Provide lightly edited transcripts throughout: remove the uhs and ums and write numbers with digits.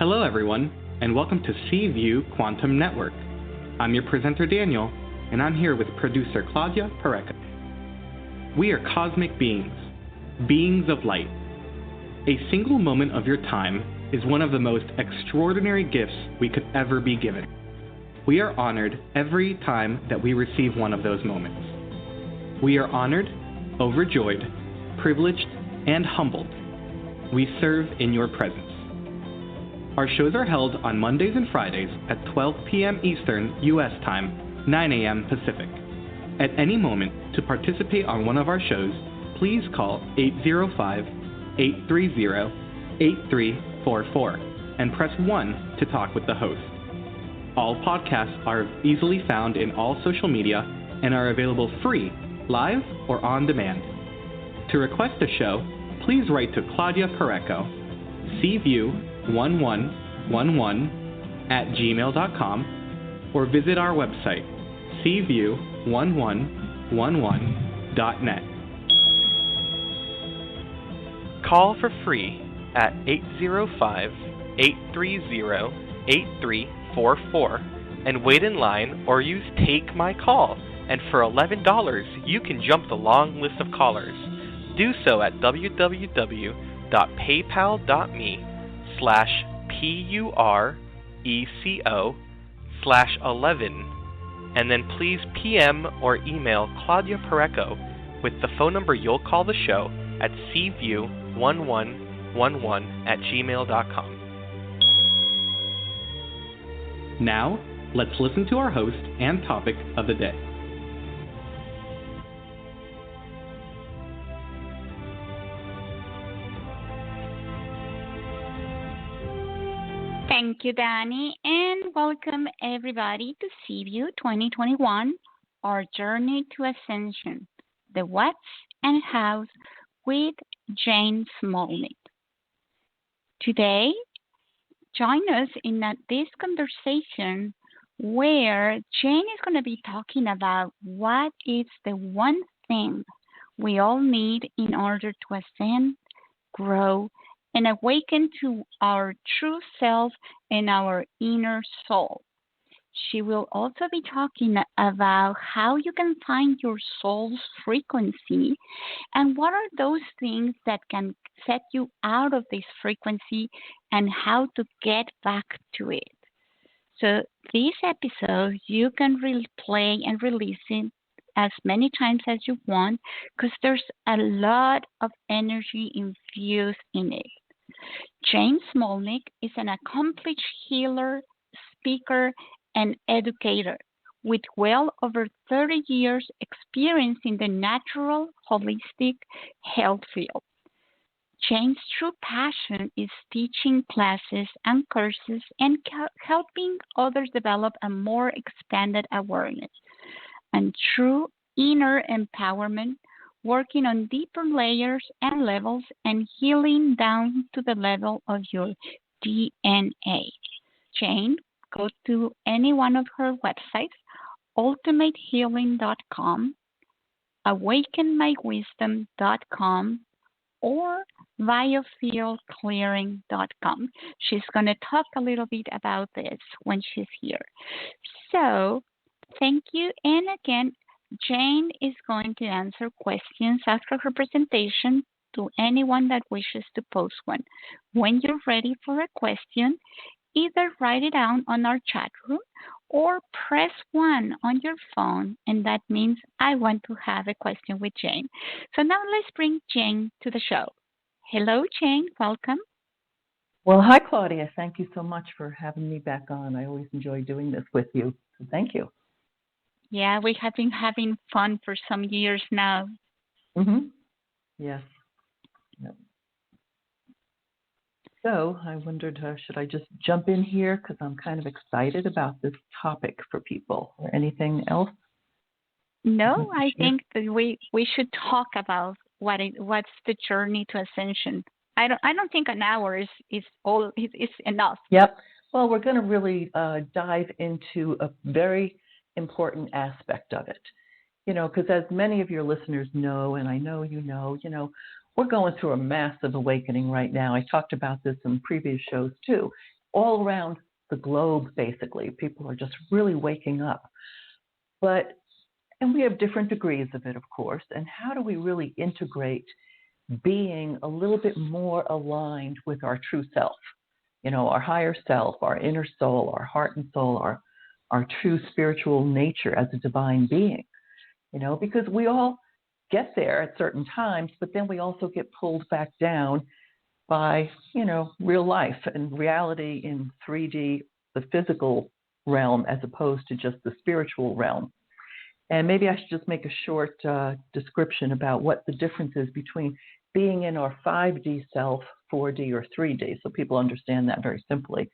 Hello, everyone, and welcome to Seaview Quantum Network. I'm your presenter, Daniel, and I'm here with producer Claudia Pareca. We are cosmic beings, beings of light. A single moment of your time is one of the most extraordinary gifts we could ever be given. We are honored every time that we receive one of those moments. We are honored, overjoyed, privileged, and humbled. We serve in your presence. Our shows are held on Mondays and Fridays at 12 p.m. Eastern U.S. time, 9 a.m. Pacific. At any moment, to participate on one of our shows, please call 805-830-8344 and press 1 to talk with the host. All podcasts are easily found in all social media and are available free, live, or on demand. To request a show, please write to Claudia Pareco, cview1111@gmail.com, or visit our website, cview1111.net. Call for free at 805-830-8344 and wait in line or use Take My Call. And for $11, you can jump the long list of callers. Do so at www.paypal.me/PURECO/11 and then please PM or email Claudia Pareco with the phone number you'll call the show at cview1111@gmail.com. Now, let's listen to our host and topic of the day. Thank you, Danny, and welcome everybody to Seaview 2021, our journey to Ascension, the what's and how's with Jane Smolnik. Today, join us in this conversation where Jane is going to be talking about what is the one thing we all need in order to ascend, grow, and awaken to our true self and our inner soul. She will also be talking about how you can find your soul's frequency and what are those things that can set you out of this frequency and how to get back to it. So this episode, you can replay and release it as many times as you want because there's a lot of energy infused in it. Jane Smolnik is an accomplished healer, speaker, and educator with well over 30 years experience in the natural, holistic health field. Jane's true passion is teaching classes and courses and helping others develop a more expanded awareness and true inner empowerment, working on deeper layers and levels and healing down to the level of your DNA. Jane, go to any one of her websites, ultimatehealing.com, awakenmywisdom.com, or biofieldclearing.com. She's going to talk a little bit about this when she's here. So, thank you. And again, Jane is going to answer questions after her presentation to anyone that wishes to post one. When you're ready for a question, either write it down on our chat room or press 1 on your phone, and that means I want to have a question with Jane. So now let's bring Jane to the show. Hello, Jane. Welcome. Well, hi, Claudia. Thank you so much for having me back on. I always enjoy doing this with you. So thank you. Yeah, we have been having fun for some years now. Mm-hmm. Yes. Yep. So I wondered, should I just jump in here? Because I'm kind of excited about this topic for people. Or anything else? No, I think that we should talk about what's the journey to ascension. I don't think an hour is enough. Yep. Well, we're going to really dive into a very important aspect of it, because as many of your listeners know, and I know you know, we're going through a massive awakening right now. I talked about this in previous shows too. all around the globe, basically. People are just really waking up. And we have different degrees of it, of course. And how do we really integrate being a little bit more aligned with our true self? Our higher self, our inner soul, our heart and soul, our true spiritual nature as a divine being, because we all get there at certain times, but then we also get pulled back down by, real life and reality in 3D, the physical realm, as opposed to just the spiritual realm. And maybe I should just make a short description about what the difference is between being in our 5D self, 4D, or 3D, so people understand that very simply,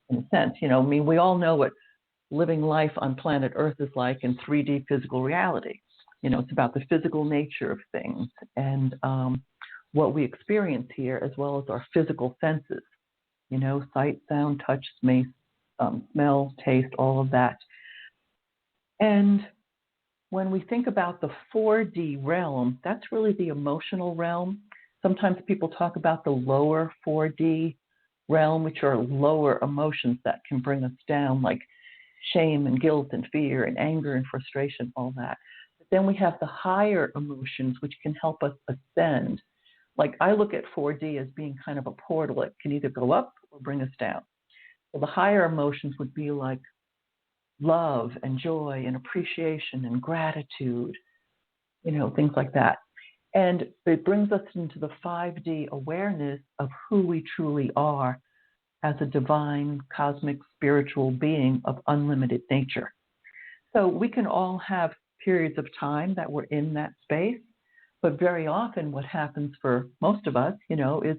in a sense. We all know what living life on planet Earth is like in 3D physical reality. It's about the physical nature of things and what we experience here, as well as our physical senses, sight, sound, touch, smell, taste, all of that. And when we think about the 4D realm, that's really the emotional realm. Sometimes people talk about the lower 4D realm, which are lower emotions that can bring us down, like shame and guilt and fear and anger and frustration, all that. But then we have the higher emotions, which can help us ascend. Like I look at 4D as being kind of a portal. It can either go up or bring us down. So the higher emotions would be like love and joy and appreciation and gratitude, things like that. And it brings us into the 5D awareness of who we truly are as a divine, cosmic, spiritual being of unlimited nature. So we can all have periods of time that we're in that space, but very often what happens for most of us, is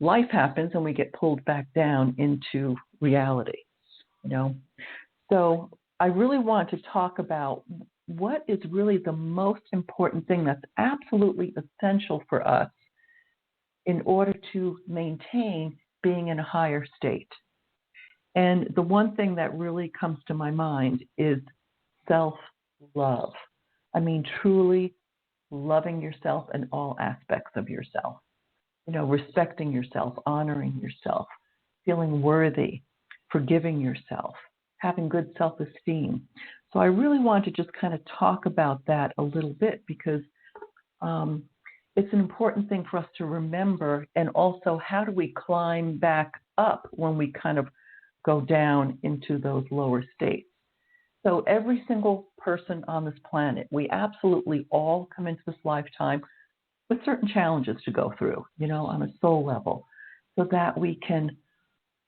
life happens and we get pulled back down into reality, So I really want to talk about what is really the most important thing that's absolutely essential for us in order to maintain being in a higher state. And the one thing that really comes to my mind is self-love. Truly loving yourself in all aspects of yourself. Respecting yourself, honoring yourself, feeling worthy, forgiving yourself, having good self-esteem. So I really want to just kind of talk about that a little bit because it's an important thing for us to remember, and also how do we climb back up when we kind of go down into those lower states. So every single person on this planet, we absolutely all come into this lifetime with certain challenges to go through, on a soul level, so that we can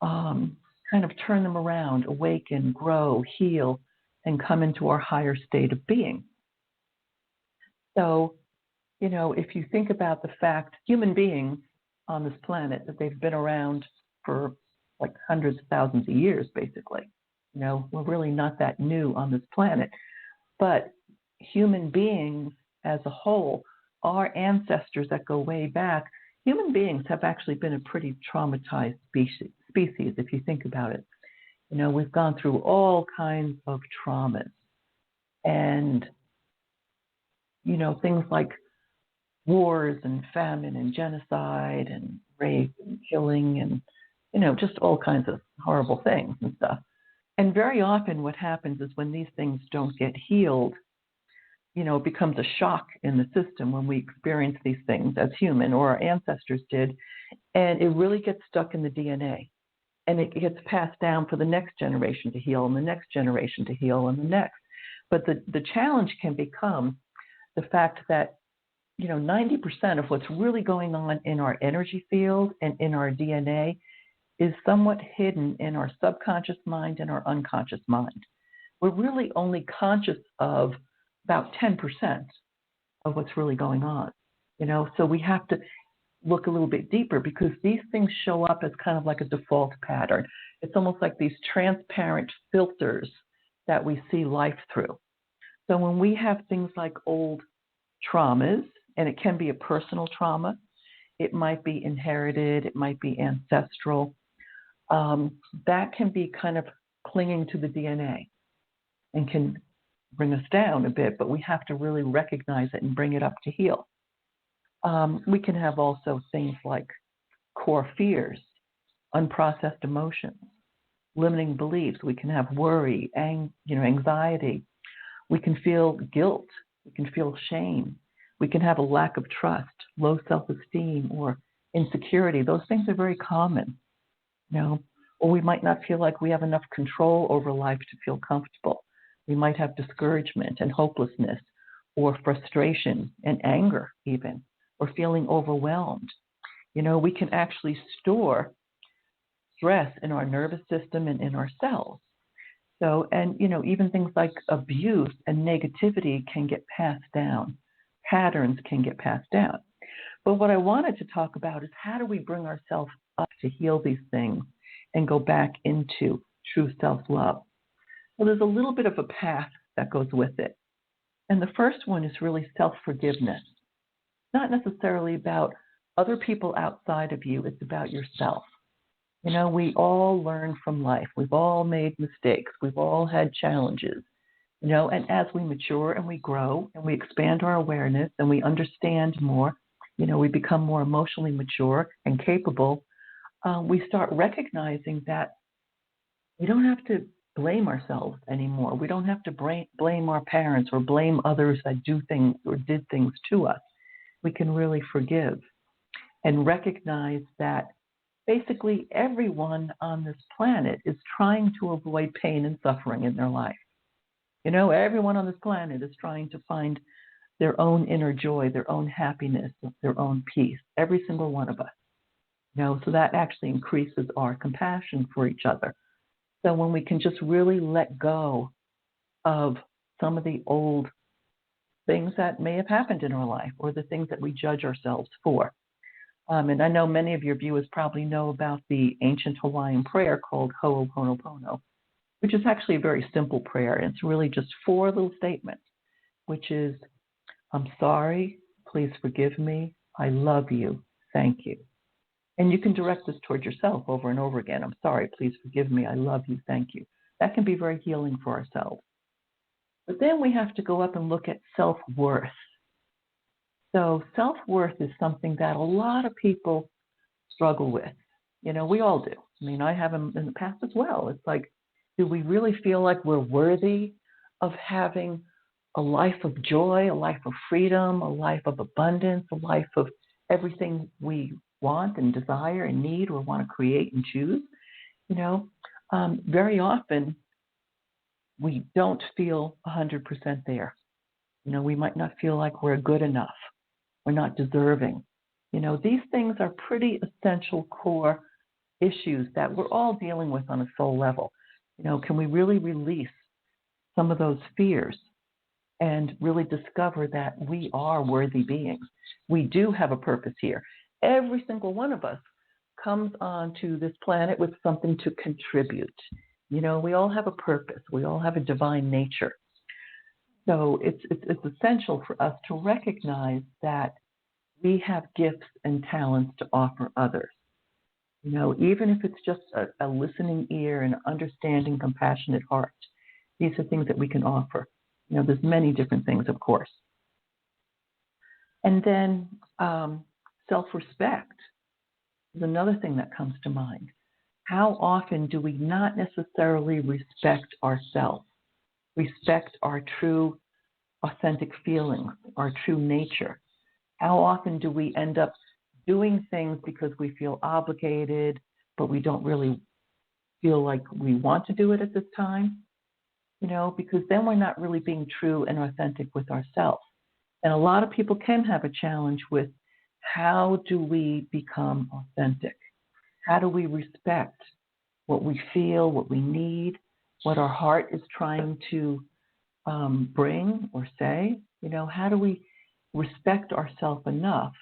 kind of turn them around, awaken, grow, heal, and come into our higher state of being. So, if you think about the fact, human beings on this planet, that they've been around for like hundreds of thousands of years, basically. We're really not that new on this planet. But human beings as a whole, our ancestors that go way back, human beings have actually been a pretty traumatized species, if you think about it. We've gone through all kinds of traumas. And, things like wars and famine and genocide and rape and killing and, just all kinds of horrible things and stuff. And very often what happens is when these things don't get healed, it becomes a shock in the system when we experience these things as human, or our ancestors did, and it really gets stuck in the DNA. And it gets passed down for the next generation to heal, and the next generation to heal, and the next. But the challenge can become the fact that, 90% of what's really going on in our energy field and in our DNA is somewhat hidden in our subconscious mind and our unconscious mind. We're really only conscious of about 10% of what's really going on, so we have to look a little bit deeper, because these things show up as kind of like a default pattern. It's almost like these transparent filters that we see life through. So when we have things like old traumas, and it can be a personal trauma, it might be inherited, it might be ancestral, that can be kind of clinging to the DNA and can bring us down a bit, but we have to really recognize it and bring it up to heal. We can have also things like core fears, unprocessed emotions, limiting beliefs. We can have worry, anxiety. We can feel guilt. We can feel shame. We can have a lack of trust, low self-esteem, or insecurity. Those things are very common, Or we might not feel like we have enough control over life to feel comfortable. We might have discouragement and hopelessness, or frustration and anger even, or feeling overwhelmed. We can actually store stress in our nervous system and in our cells. So, and even things like abuse and negativity can get passed down. Patterns can get passed down. But what I wanted to talk about is how do we bring ourselves up to heal these things and go back into true self-love? Well, there's a little bit of a path that goes with it. And the first one is really self-forgiveness. Not necessarily about other people outside of you, it's about yourself. We all learn from life. We've all made mistakes. We've all had challenges. And as we mature and we grow and we expand our awareness and we understand more, we become more emotionally mature and capable, we start recognizing that we don't have to blame ourselves anymore. We don't have to blame our parents or blame others that do things or did things to us. We can really forgive and recognize that basically everyone on this planet is trying to avoid pain and suffering in their life. Everyone on this planet is trying to find their own inner joy, their own happiness, their own peace, every single one of us. So that actually increases our compassion for each other. So when we can just really let go of some of the old things that may have happened in our life or the things that we judge ourselves for. And I know many of your viewers probably know about the ancient Hawaiian prayer called Ho'oponopono, which is actually a very simple prayer. It's really just 4 little statements, which is, I'm sorry, please forgive me, I love you, thank you. And you can direct this toward yourself over and over again. I'm sorry, please forgive me, I love you, thank you. That can be very healing for ourselves. But then we have to go up and look at self-worth. So self-worth is something that a lot of people struggle with. We all do. I mean, I have them in the past as well. It's like, do we really feel like we're worthy of having a life of joy, a life of freedom, a life of abundance, a life of everything we want and desire and need or want to create and choose? Very often we don't feel 100% there. We might not feel like we're good enough. We're not deserving. These things are pretty essential core issues that we're all dealing with on a soul level. Can we really release some of those fears and really discover that we are worthy beings? We do have a purpose here. Every single one of us comes onto this planet with something to contribute. We all have a purpose. We all have a divine nature. So it's essential for us to recognize that we have gifts and talents to offer others. Even if it's just a listening ear and understanding, compassionate heart, these are things that we can offer. There's many different things, of course. And then self-respect is another thing that comes to mind. How often do we not necessarily respect ourselves, respect our true, authentic feelings, our true nature? How often do we end up doing things because we feel obligated, but we don't really feel like we want to do it at this time? Because then we're not really being true and authentic with ourselves. And a lot of people can have a challenge with how do we become authentic? How do we respect what we feel, what we need, what our heart is trying to bring or say? How do we respect ourselves enough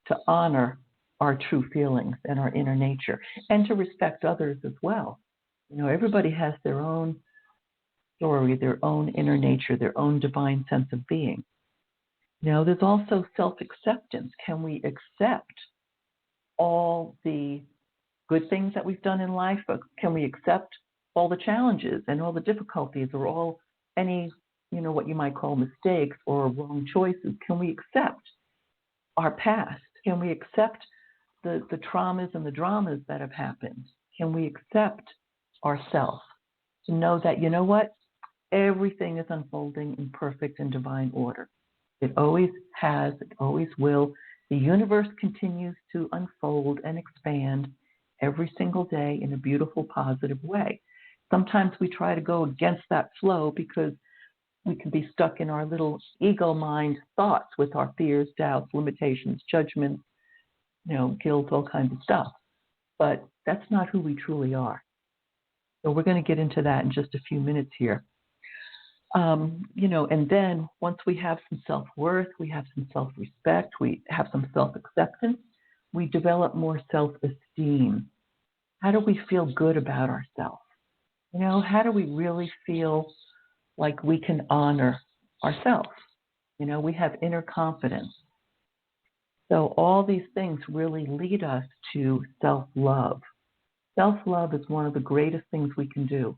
to honor our true feelings and our inner nature, and to respect others as well? Everybody has their own story, their own inner nature, their own divine sense of being. There's also self-acceptance. Can we accept all the good things that we've done in life? Or can we accept all the challenges and all the difficulties or all any, what you might call mistakes or wrong choices? Can we accept our past? Can we accept the traumas and the dramas that have happened? can we accept ourselves to know that, you know what, everything is unfolding in perfect and divine order. It always has, it always will. The universe continues to unfold and expand every single day in a beautiful, positive way. Sometimes we try to go against that flow because we can be stuck in our little ego mind thoughts with our fears, doubts, limitations, judgments, guilt, all kinds of stuff. But that's not who we truly are. So we're going to get into that in just a few minutes here. And then once we have some self-worth, we have some self-respect, we have some self-acceptance, we develop more self-esteem. How do we feel good about ourselves? How do we really feel like we can honor ourselves? We have inner confidence. So all these things really lead us to self-love. Self-love is one of the greatest things we can do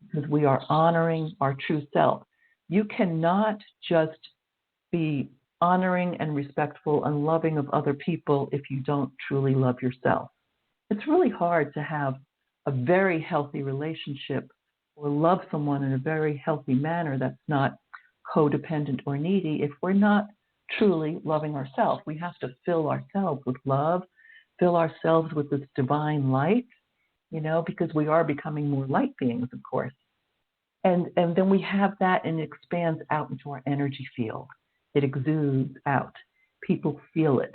because we are honoring our true self. You cannot just be honoring and respectful and loving of other people if you don't truly love yourself. It's really hard to have a very healthy relationship or love someone in a very healthy manner that's not codependent or needy if we're not truly loving ourselves. We have to fill ourselves with love, fill ourselves with this divine light, because we are becoming more light beings, of course. And then we have that and it expands out into our energy field. It exudes out. People feel it.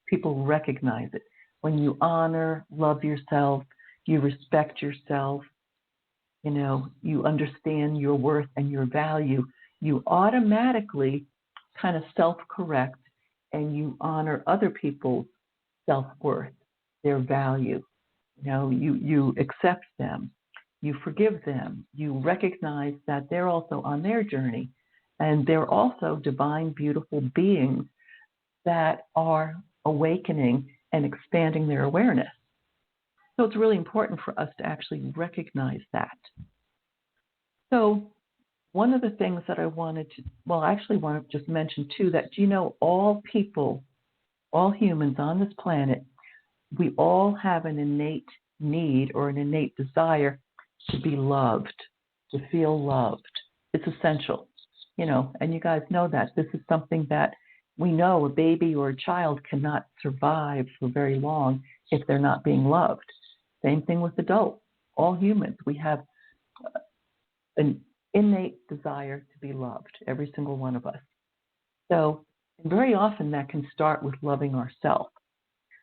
People recognize it. When you honor, love yourself, you respect yourself, you understand your worth and your value, you automatically kind of self-correct and you honor other people's self-worth, their value. You accept them, you forgive them, you recognize that they're also on their journey and they're also divine, beautiful beings that are awakening and expanding their awareness. So it's really important for us to actually recognize that. So one of the things that I wanted to just mention too, that all people, all humans on this planet, we all have an innate need or an innate desire to be loved, to feel loved. It's essential, and you guys know that. This is something that we know a baby or a child cannot survive for very long if they're not being loved. Same thing with adults. All humans, we have an innate desire to be loved, every single one of us. So very often that can start with loving ourselves.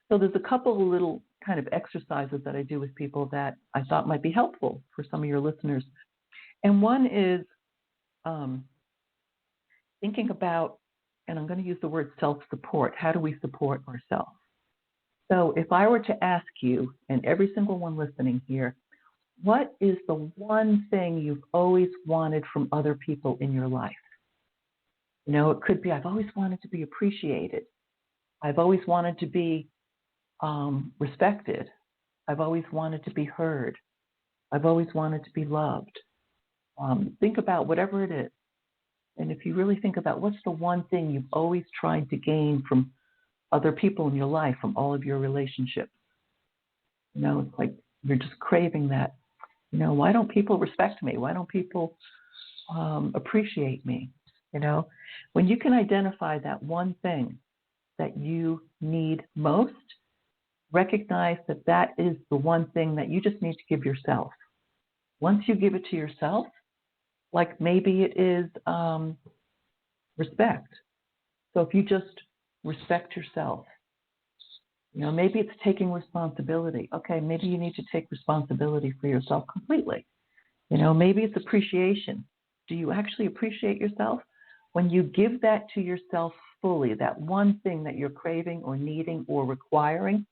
So there's a couple of little kind of exercises that I do with people that I thought might be helpful for some of your listeners. And one is thinking about, and I'm going to use the word self-support. How do we support ourselves? So if I were to ask you, and every single one listening here, what is the one thing you've always wanted from other people in your life? It could be, I've always wanted to be appreciated. I've always wanted to be respected. I've always wanted to be heard. I've always wanted to be loved. Think about whatever it is. And if you really think about what's the one thing you've always tried to gain from other people in your life, from all of your relationships. It's like you're just craving that. Why don't people respect me? Why don't people appreciate me? When you can identify that one thing that you need most, recognize that that is the one thing that you just need to give yourself. Once you give it to yourself, like maybe it is respect. So if you just respect yourself, maybe it's taking responsibility. Okay, maybe you need to take responsibility for yourself completely. Maybe it's appreciation. Do you actually appreciate yourself? When you give that to yourself fully, that one thing that you're craving or needing or requiring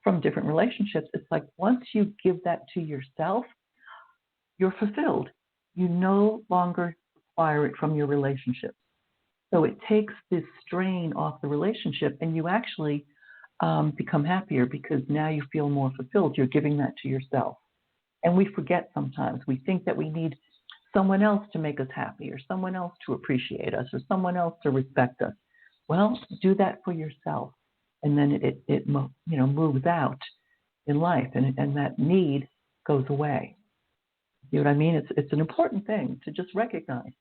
from different relationships, it's like once you give that to yourself, you're fulfilled. You no longer require it from your relationships. So it takes this strain off the relationship and you actually become happier because now you feel more fulfilled. You're giving that to yourself. And we forget sometimes. We think that we need someone else to make us happy or someone else to appreciate us or someone else to respect us. Well, do that for yourself. And then it moves out in life, and that need goes away. You know what I mean? It's an important thing to just recognize.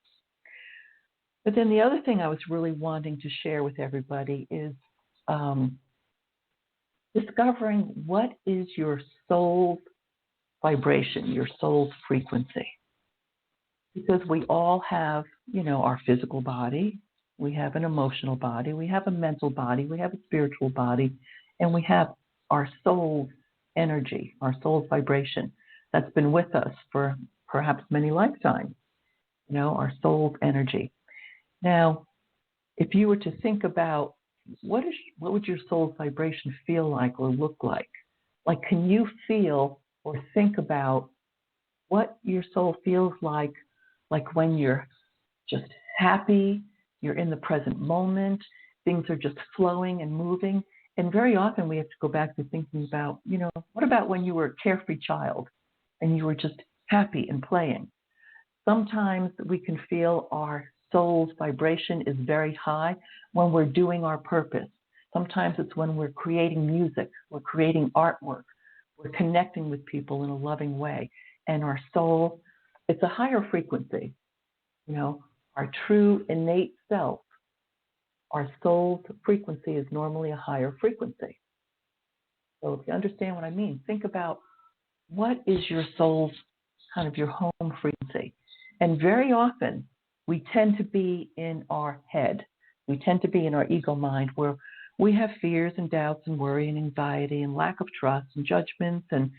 But then the other thing I was really wanting to share with everybody is discovering what is your soul's vibration, your soul's frequency. Because we all have, our physical body, we have an emotional body, we have a mental body, we have a spiritual body, and we have our soul's energy, our soul's vibration that's been with us for perhaps many lifetimes, our soul's energy. Now, if you were to think about what would your soul's vibration feel like or look like? Like, can you feel or think about what your soul feels like when you're just happy, you're in the present moment, things are just flowing and moving. And very often we have to go back to thinking about, what about when you were a carefree child and you were just happy and playing? Sometimes we can feel our soul's vibration is very high when we're doing our purpose. Sometimes it's when we're creating music, we're creating artwork, we're connecting with people in a loving way. And our soul, it's a higher frequency. Our true innate self, our soul's frequency is normally a higher frequency. So if you understand what I mean, think about what is your soul's kind of your home frequency. And very often we tend to be in our head. We tend to be in our ego mind where we have fears and doubts and worry and anxiety and lack of trust and judgments, and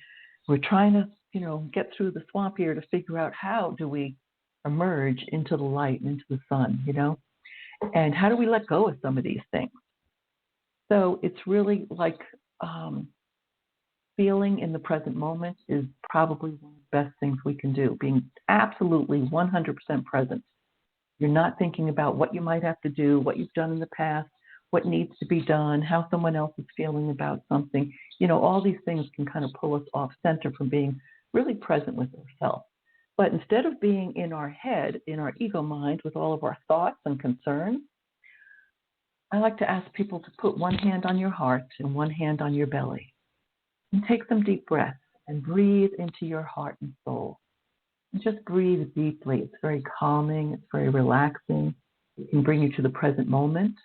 we're trying to, get through the swamp here to figure out how do we emerge into the light and into the sun, and how do we let go of some of these things. So it's really like feeling in the present moment is probably one of the best things we can do, being absolutely 100% present. You're not thinking about what you might have to do, what you've done in the past, what needs to be done, how someone else is feeling about something. All these things can kind of pull us off center from being really present with ourselves. But instead of being in our head, in our ego mind, with all of our thoughts and concerns, I like to ask people to put one hand on your heart and one hand on your belly. And take some deep breaths and breathe into your heart and soul. And just breathe deeply. It's very calming. It's very relaxing. It can bring you to the present moment.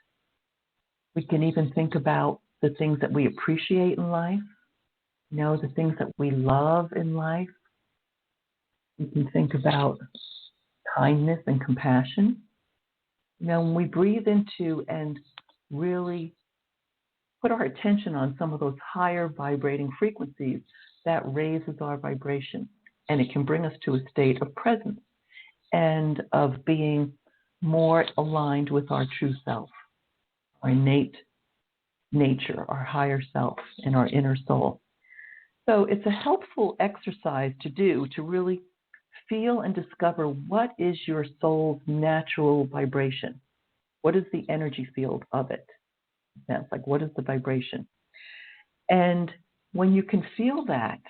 We can even think about the things that we appreciate in life, the things that we love in life. We can think about kindness and compassion. When we breathe into and really put our attention on some of those higher vibrating frequencies, that raises our vibration. And it can bring us to a state of presence and of being more aligned with our true self, our innate nature, our higher self, and our inner soul. So it's a helpful exercise to do to really feel and discover what is your soul's natural vibration. What is the energy field of it? That's like, what is the vibration? And when you can feel that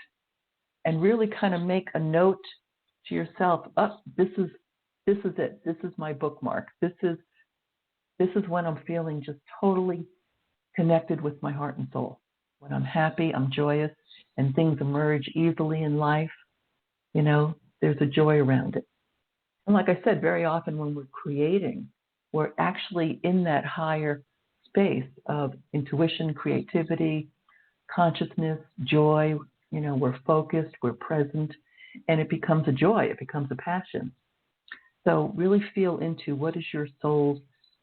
and really kind of make a note to yourself, this is it. This is my bookmark. This is when I'm feeling just totally connected with my heart and soul. When I'm happy, I'm joyous, and things emerge easily in life. There's a joy around it. And like I said, very often when we're creating, we're actually in that higher space of intuition, creativity, consciousness, joy. We're focused, we're present, and it becomes a joy. It becomes a passion. So really feel into what is your soul's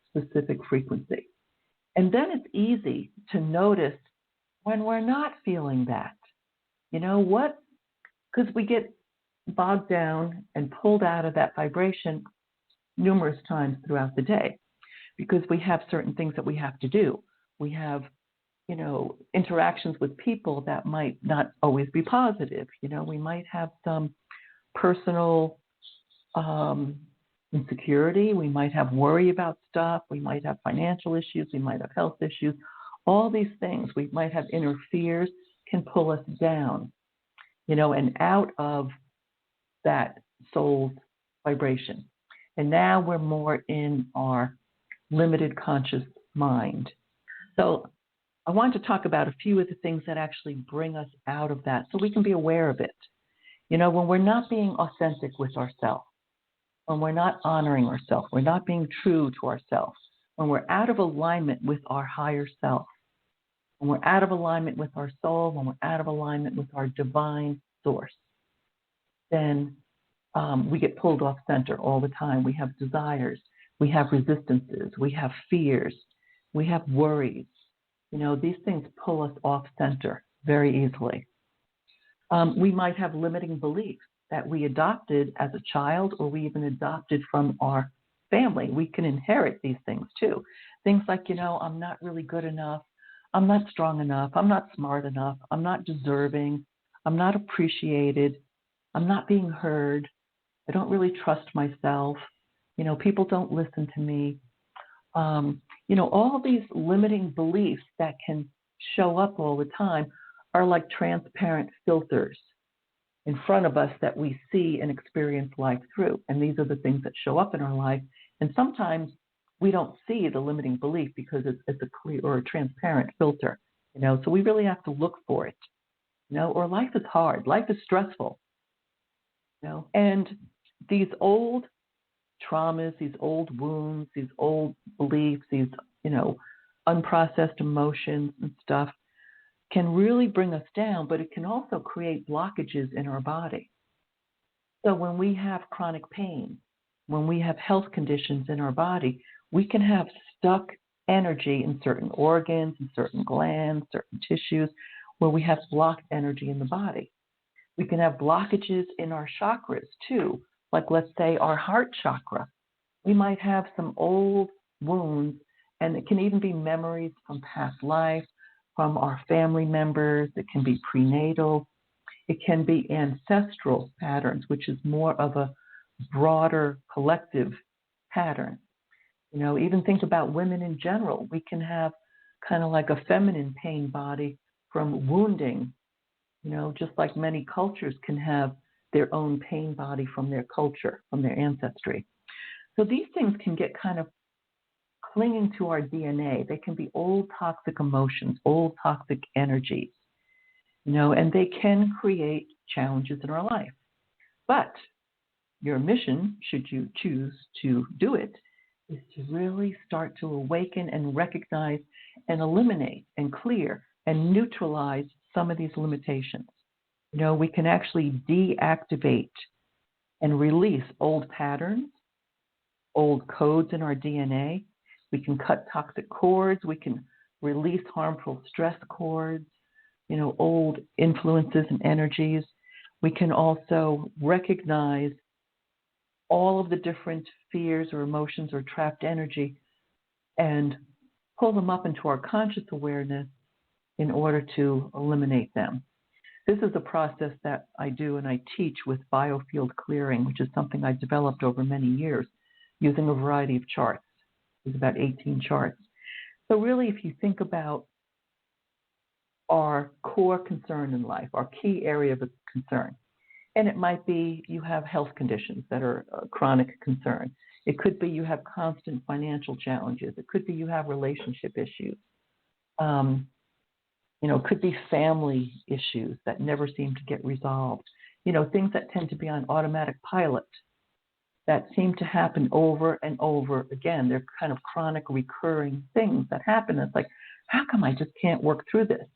specific frequency. And then it's easy to notice when we're not feeling that. Because we get bogged down and pulled out of that vibration numerous times throughout the day because we have certain things that we have to do. We have, interactions with people that might not always be positive. We might have some personal insecurity. We might have worry about stuff. We might have financial issues. We might have health issues. All these things we might have inner fears can pull us down, and out of that soul's vibration. And now we're more in our limited conscious mind. So I want to talk about a few of the things that actually bring us out of that so we can be aware of it. You know, when we're not being authentic with ourselves, when we're not honoring ourselves, we're not being true to ourselves, when we're out of alignment with our higher self, when we're out of alignment with our soul, when we're out of alignment with our divine source, then we get pulled off center all the time. We have desires, we have resistances, we have fears, we have worries. You know, these things pull us off center very easily. We might have limiting beliefs that we adopted as a child or we even adopted from our family. We can inherit these things too. Things like, you know, I'm not really good enough. I'm not strong enough. I'm not smart enough. I'm not deserving. I'm not appreciated. I'm not being heard. I don't really trust myself. You know, people don't listen to me. You know, all these limiting beliefs that can show up all the time are like transparent filters in front of us that we see and experience life through. And these are the things that show up in our life. And sometimes we don't see the limiting belief because it's a clear or a transparent filter, you know, so we really have to look for it, you know, or life is hard, life is stressful, you know, and these old traumas, these old wounds, these old beliefs, these, you know, unprocessed emotions and stuff can really bring us down, but it can also create blockages in our body. So when we have chronic pain, when we have health conditions in our body, we can have stuck energy in certain organs, in certain glands, certain tissues, where we have blocked energy in the body. We can have blockages in our chakras too, like let's say our heart chakra. We might have some old wounds, and it can even be memories from past life, from our family members. It can be prenatal. It can be ancestral patterns, which is more of a broader collective pattern. You know, even think about women in general. We can have kind of like a feminine pain body from wounding, you know, just like many cultures can have their own pain body from their culture, from their ancestry. So these things can get kind of clinging to our DNA. They can be old toxic emotions, old toxic energies, you know, and they can create challenges in our life. But your mission, should you choose to do it, is to really start to awaken and recognize and eliminate and clear and neutralize some of these limitations. You know, we can actually deactivate and release old patterns, old codes in our DNA. We can cut toxic cords. We can release harmful stress cords, you know, old influences and energies. We can also recognize all of the different fears or emotions or trapped energy and pull them up into our conscious awareness in order to eliminate them. This is a process that I do and I teach with biofield clearing, which is something I developed over many years using a variety of charts. There's about 18 charts. So really, if you think about our core concern in life, our key area of concern, and it might be you have health conditions that are a chronic concern. It could be you have constant financial challenges. It could be you have relationship issues. You know, it could be family issues that never seem to get resolved. You know, things that tend to be on automatic pilot that seem to happen over and over again. They're kind of chronic, recurring things that happen. It's like, how come I just can't work through this?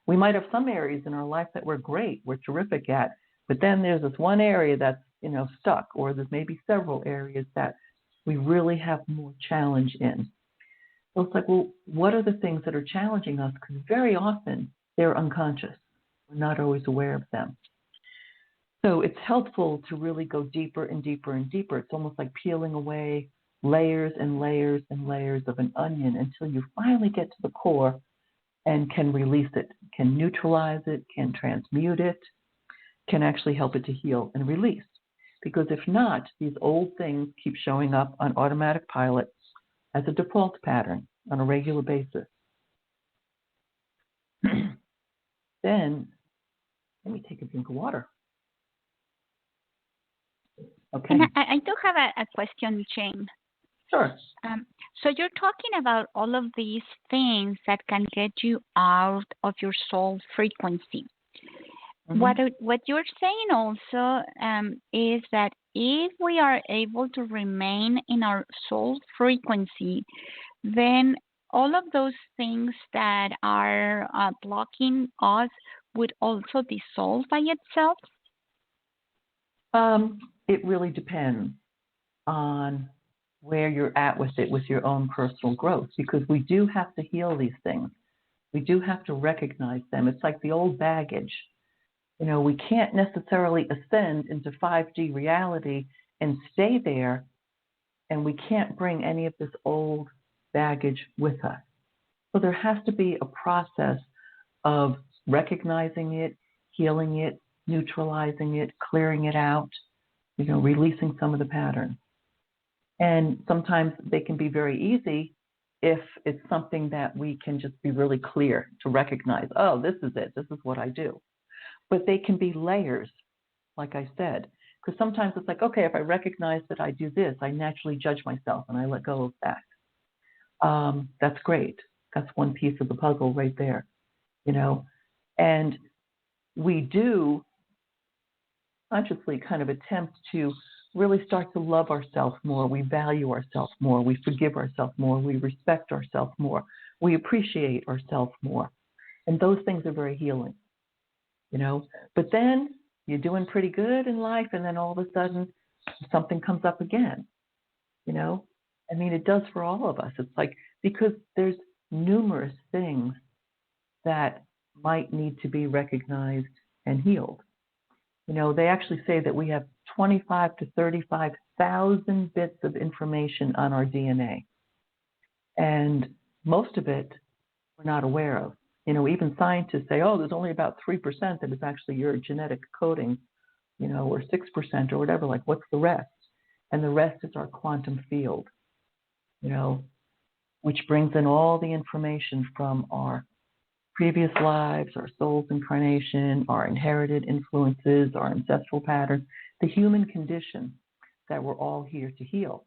We might have some areas in our life that we're great, we're terrific at, but then there's this one area that's, you know, stuck, or there's maybe several areas that we really have more challenge in. So it's like, well, what are the things that are challenging us? Because very often they're unconscious. We're not always aware of them. So it's helpful to really go deeper and deeper and deeper. It's almost like peeling away layers and layers and layers of an onion until you finally get to the core and can release it, can neutralize it, can transmute it, can actually help it to heal and release. Because if not, these old things keep showing up on automatic pilot as a default pattern on a regular basis. Then, let me take a drink of water. Okay. And I do have a question, Jane. Sure. So you're talking about all of these things that can get you out of your soul frequency. What you're saying also is that if we are able to remain in our soul frequency, then all of those things that are blocking us would also dissolve by itself? It really depends on where you're at with it, with your own personal growth, because we do have to heal these things. We do have to recognize them. It's like the old baggage. We can't necessarily ascend into 5D reality and stay there, and we can't bring any of this old baggage with us. So there has to be a process of recognizing it, healing it, neutralizing it, clearing it out, releasing some of the patterns. And sometimes they can be very easy if it's something that we can just be really clear to recognize, oh, this is it, this is what I do. But they can be layers, like I said, because sometimes it's like, okay, if I recognize that I do this, I naturally judge myself and I let go of that. That's great. That's one piece of the puzzle right there, And we do consciously kind of attempt to really start to love ourselves more. We value ourselves more. We forgive ourselves more. We respect ourselves more. We appreciate ourselves more. And those things are very healing. But then you're doing pretty good in life, and then all of a sudden something comes up again. It does for all of us. It's like, because there's numerous things that might need to be recognized and healed. They actually say that we have 25 to 35,000 bits of information on our DNA, and most of it we're not aware of. Even scientists say, oh, there's only about 3% that is actually your genetic coding, or 6% or whatever. Like, what's the rest? And the rest is our quantum field, which brings in all the information from our previous lives, our soul's incarnation, our inherited influences, our ancestral patterns, the human condition that we're all here to heal.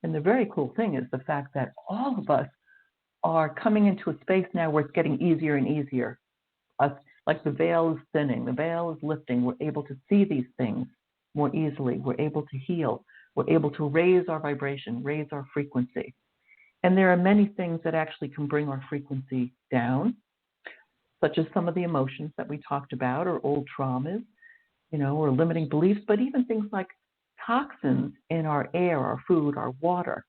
And the very cool thing is the fact that all of us are coming into a space now where it's getting easier and easier. Like the veil is thinning, the veil is lifting. We're able to see these things more easily. We're able to heal. We're able to raise our vibration, raise our frequency. And there are many things that actually can bring our frequency down, such as some of the emotions that we talked about, or old traumas, or limiting beliefs, but even things like toxins in our air, our food, our water.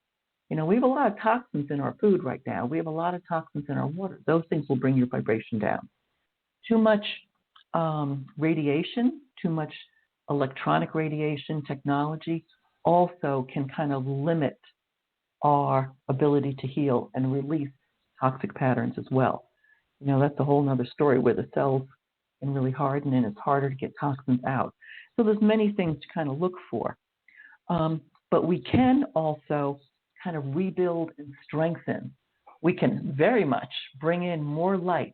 We have a lot of toxins in our food right now. We have a lot of toxins in our water. Those things will bring your vibration down. Too much radiation, too much electronic radiation technology also can kind of limit our ability to heal and release toxic patterns as well. That's a whole other story where the cells can really harden and it's harder to get toxins out. So there's many things to kind of look for. But we can also kind of rebuild and strengthen. We can very much bring in more light,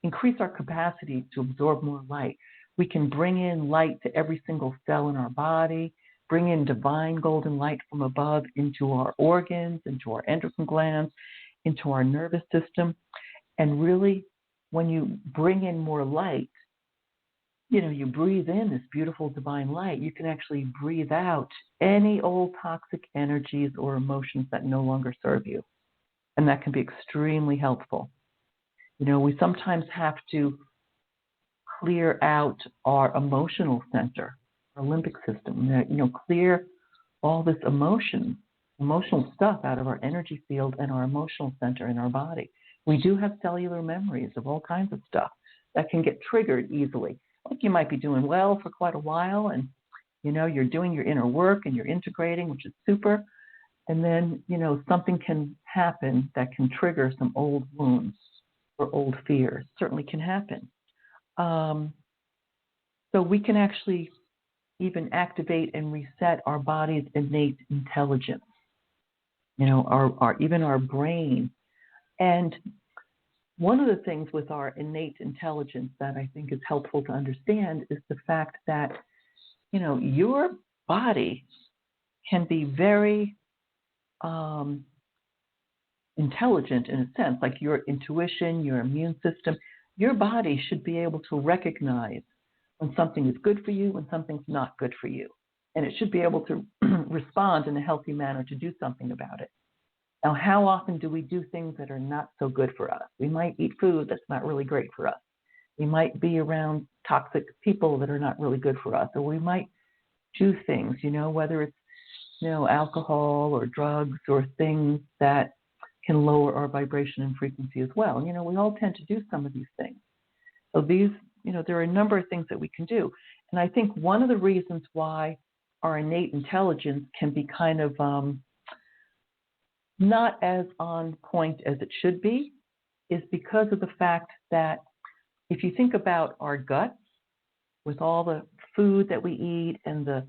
increase our capacity to absorb more light. We can bring in light to every single cell in our body, bring in divine golden light from above into our organs, into our endocrine glands, into our nervous system. And really, when you bring in more light, you breathe in this beautiful divine light, you can actually breathe out any old toxic energies or emotions that no longer serve you. And that can be extremely helpful. We sometimes have to clear out our emotional center, our limbic system, clear all this emotional stuff out of our energy field and our emotional center in our body. We do have cellular memories of all kinds of stuff that can get triggered easily. Like, you might be doing well for quite a while, and you're doing your inner work and you're integrating, which is super. And then something can happen that can trigger some old wounds or old fears. Certainly can happen. So we can actually even activate and reset our body's innate intelligence. Even our brain. And one of the things with our innate intelligence that I think is helpful to understand is the fact that, your body can be very intelligent in a sense, like your intuition, your immune system, your body should be able to recognize when something is good for you, when something's not good for you. And it should be able to respond in a healthy manner to do something about it. Now, how often do we do things that are not so good for us? We might eat food that's not really great for us. We might be around toxic people that are not really good for us. Or we might do things, whether it's, alcohol or drugs or things that can lower our vibration and frequency as well. We all tend to do some of these things. So these, there are a number of things that we can do. And I think one of the reasons why our innate intelligence can be kind of not as on point as it should be is because of the fact that if you think about our guts with all the food that we eat and the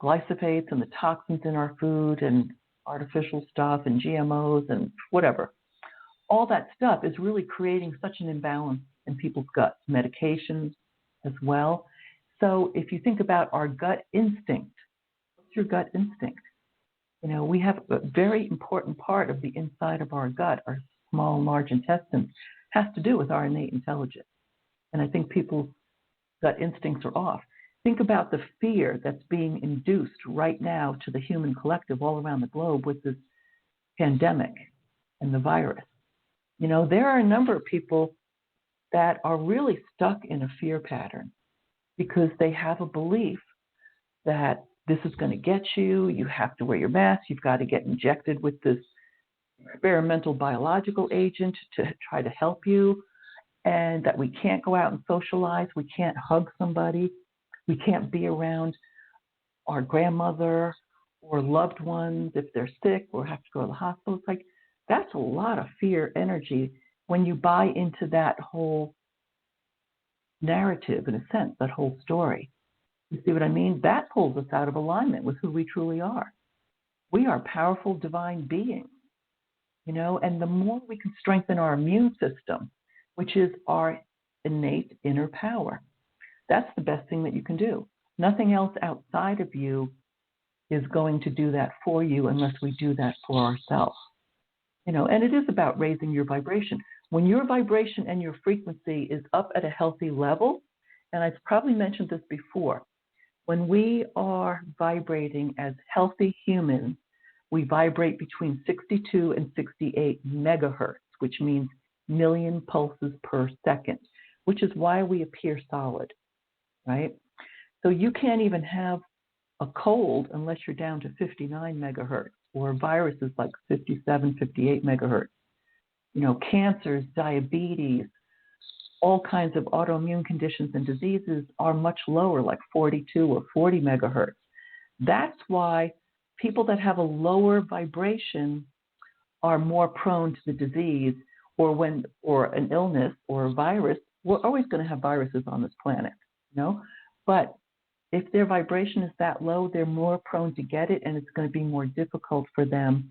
glyphosates and the toxins in our food and artificial stuff and GMOs and whatever, all that stuff is really creating such an imbalance in people's guts, medications as well. So if you think about our gut instinct, what's your gut instinct? We have a very important part of the inside of our gut, our small and large intestines, has to do with our innate intelligence. And I think people's gut instincts are off. Think about the fear that's being induced right now to the human collective all around the globe with this pandemic and the virus. There are a number of people that are really stuck in a fear pattern because they have a belief that this is going to get you, you have to wear your mask, you've got to get injected with this experimental biological agent to try to help you, and that we can't go out and socialize, we can't hug somebody, we can't be around our grandmother or loved ones if they're sick or have to go to the hospital. It's like, that's a lot of fear energy when you buy into that whole narrative, in a sense, that whole story. You see what I mean? That pulls us out of alignment with who we truly are. We are powerful divine beings, and the more we can strengthen our immune system, which is our innate inner power, that's the best thing that you can do. Nothing else outside of you is going to do that for you unless we do that for ourselves. And it is about raising your vibration. When your vibration and your frequency is up at a healthy level, and I've probably mentioned this before, when we are vibrating as healthy humans, we vibrate between 62 and 68 megahertz, which means million pulses per second, which is why we appear solid, right? So you can't even have a cold unless you're down to 59 megahertz, or viruses like 57, 58 megahertz. Cancers, diabetes, all kinds of autoimmune conditions and diseases are much lower, like 42 or 40 megahertz. That's why people that have a lower vibration are more prone to the disease or an illness or a virus. We're always going to have viruses on this planet, but if their vibration is that low, they're more prone to get it, and it's going to be more difficult for them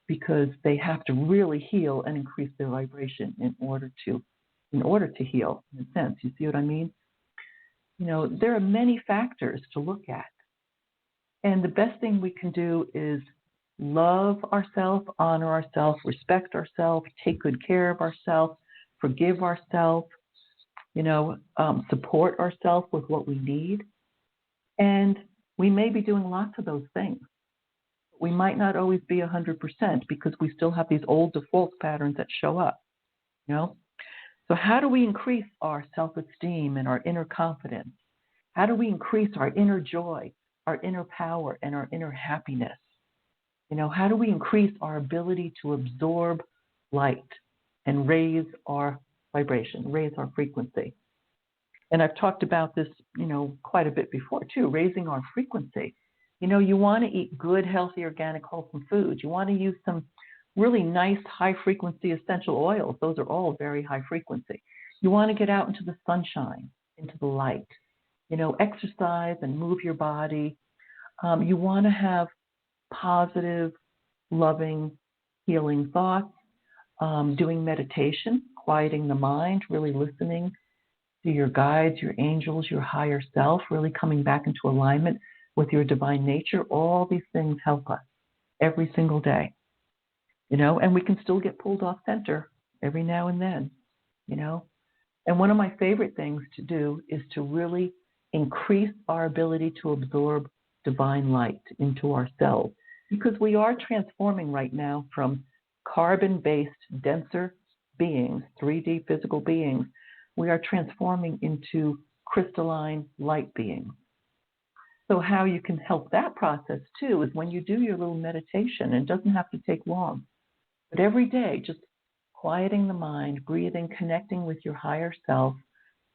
because they have to really heal and increase their vibration in order to heal, in a sense. You see what I mean? There are many factors to look at. And the best thing we can do is love ourselves, honor ourselves, respect ourselves, take good care of ourselves, forgive ourselves, support ourselves with what we need. And we may be doing lots of those things. We might not always be 100% because we still have these old default patterns that show up, So how do we increase our self-esteem and our inner confidence? How do we increase our inner joy, our inner power, and our inner happiness? How do we increase our ability to absorb light and raise our vibration, raise our frequency? And I've talked about this, quite a bit before too, raising our frequency. You want to eat good, healthy, organic, wholesome foods. You want to use some really nice, high-frequency essential oils. Those are all very high frequency. You want to get out into the sunshine, into the light. Exercise and move your body. You want to have positive, loving, healing thoughts. Doing meditation, quieting the mind, really listening to your guides, your angels, your higher self, really coming back into alignment with your divine nature. All these things help us. every single day, and we can still get pulled off center every now and then, And one of my favorite things to do is to really increase our ability to absorb divine light into our cells, because we are transforming right now from carbon-based, denser beings, 3D physical beings. We are transforming into crystalline light beings. So how you can help that process too is when you do your little meditation, and it doesn't have to take long, but every day, just quieting the mind, breathing, connecting with your higher self,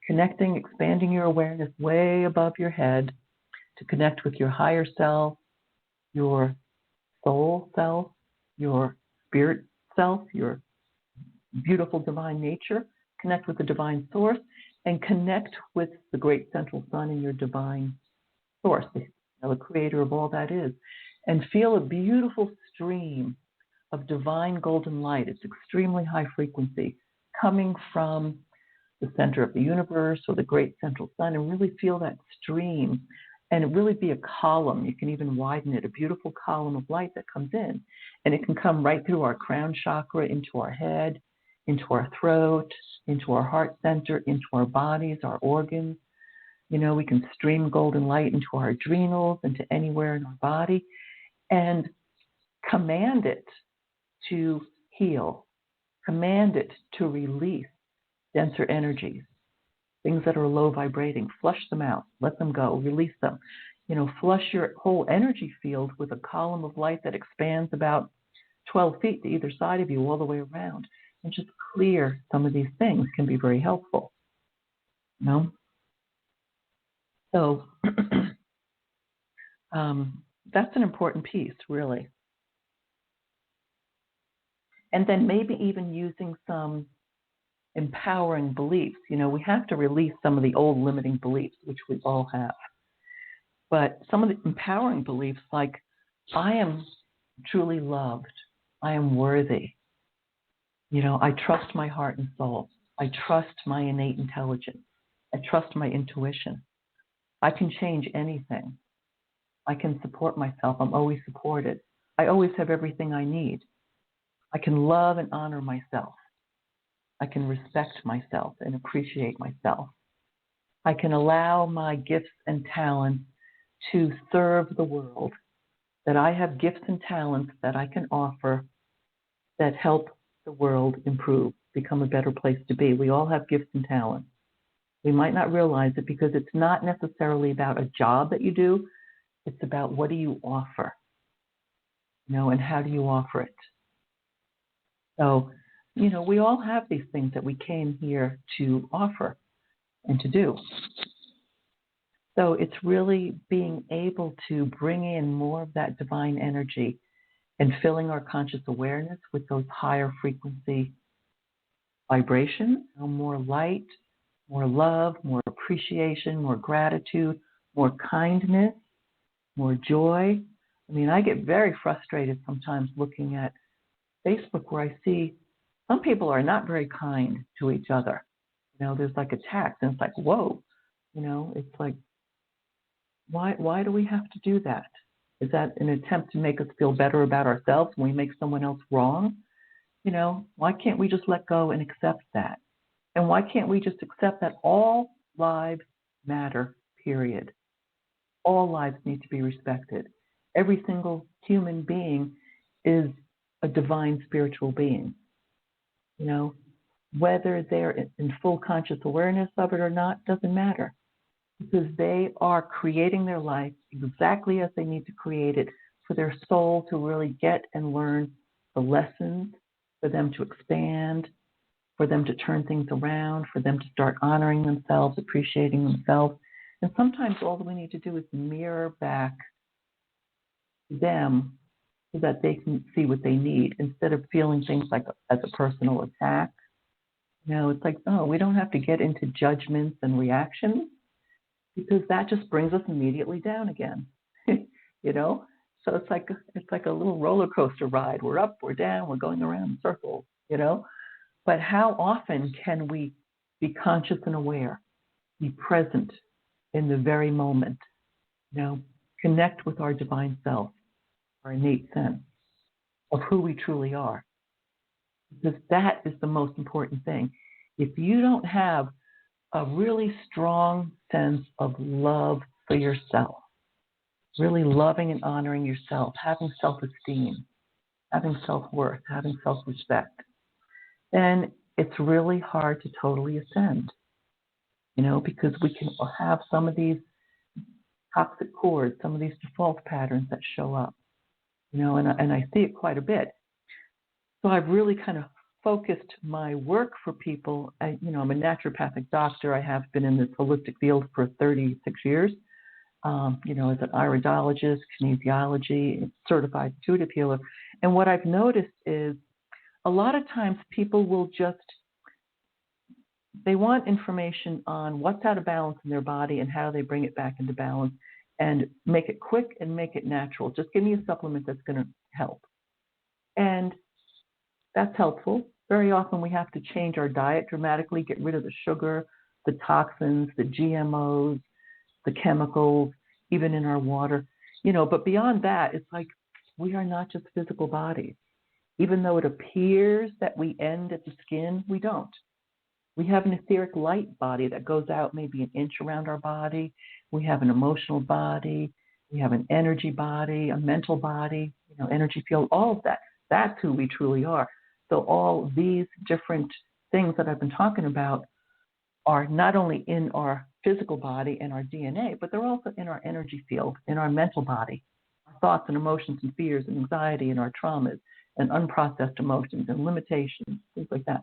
connecting, expanding your awareness way above your head to connect with your higher self, your soul self, your spirit self, your beautiful divine nature, connect with the divine source, and connect with the great central sun in your divine source, the creator of all that is, and feel a beautiful stream of divine golden light. It's extremely high frequency, coming from the center of the universe or the great central sun, and really feel that stream, and it really be a column. You can even widen it, a beautiful column of light that comes in, and it can come right through our crown chakra, into our head, into our throat, into our heart center, into our bodies, our organs. We can stream golden light into our adrenals, into anywhere in our body, and command it to heal, command it to release denser energies, things that are low vibrating. Flush them out, let them go, release them. Flush your whole energy field with a column of light that expands about 12 feet to either side of you all the way around, and just clear some of these things can be very helpful. So that's an important piece, really. And then maybe even using some empowering beliefs. We have to release some of the old limiting beliefs, which we all have. But some of the empowering beliefs, like, I am truly loved, I am worthy, I trust my heart and soul, I trust my innate intelligence, I trust my intuition, I can change anything, I can support myself, I'm always supported, I always have everything I need, I can love and honor myself, I can respect myself and appreciate myself, I can allow my gifts and talents to serve the world, that I have gifts and talents that I can offer that help the world improve, become a better place to be. We all have gifts and talents. We might not realize it because it's not necessarily about a job that you do. It's about what do you offer, and how do you offer it. So, we all have these things that we came here to offer and to do. So it's really being able to bring in more of that divine energy and filling our conscious awareness with those higher frequency vibrations, more light, more love, more appreciation, more gratitude, more kindness, more joy. I get very frustrated sometimes looking at Facebook where I see some people are not very kind to each other. There's like attacks, and it's like, whoa, it's like, why do we have to do that? Is that an attempt to make us feel better about ourselves when we make someone else wrong? Why can't we just let go and accept that? And why can't we just accept that all lives matter, period? All lives need to be respected. Every single human being is a divine spiritual being. Whether they're in full conscious awareness of it or not doesn't matter, because they are creating their life exactly as they need to create it for their soul to really get and learn the lessons, for them to expand, for them to turn things around, for them to start honoring themselves, appreciating themselves. And sometimes all that we need to do is mirror back them so that they can see what they need, instead of feeling things like as a personal attack. It's like, oh, we don't have to get into judgments and reactions, because that just brings us immediately down again. So it's like a little roller coaster ride. We're up, we're down, we're going around in circles, But how often can we be conscious and aware, be present in the very moment, connect with our divine self, our innate sense, of who we truly are. Because that is the most important thing. If you don't have a really strong sense of love for yourself, really loving and honoring yourself, having self-esteem, having self-worth, having self-respect, then it's really hard to totally ascend, because we can have some of these toxic cords, some of these default patterns that show up, and I see it quite a bit. So I've really kind of focused my work for people. I'm a naturopathic doctor. I have been in this holistic field for 36 years, as an iridologist, kinesiology, certified intuitive healer. And what I've noticed is a lot of times people will they want information on what's out of balance in their body and how they bring it back into balance and make it quick and make it natural. Just give me a supplement that's going to help. And that's helpful. Very often we have to change our diet dramatically, get rid of the sugar, the toxins, the GMOs, the chemicals, even in our water. But beyond that, it's like we are not just physical bodies. Even though it appears that we end at the skin, we don't. We have an etheric light body that goes out maybe an inch around our body. We have an emotional body. We have an energy body, a mental body, energy field, all of that. That's who we truly are. So all these different things that I've been talking about are not only in our physical body and our DNA, but they're also in our energy field, in our mental body, our thoughts and emotions and fears and anxiety and our traumas and unprocessed emotions and limitations, things like that.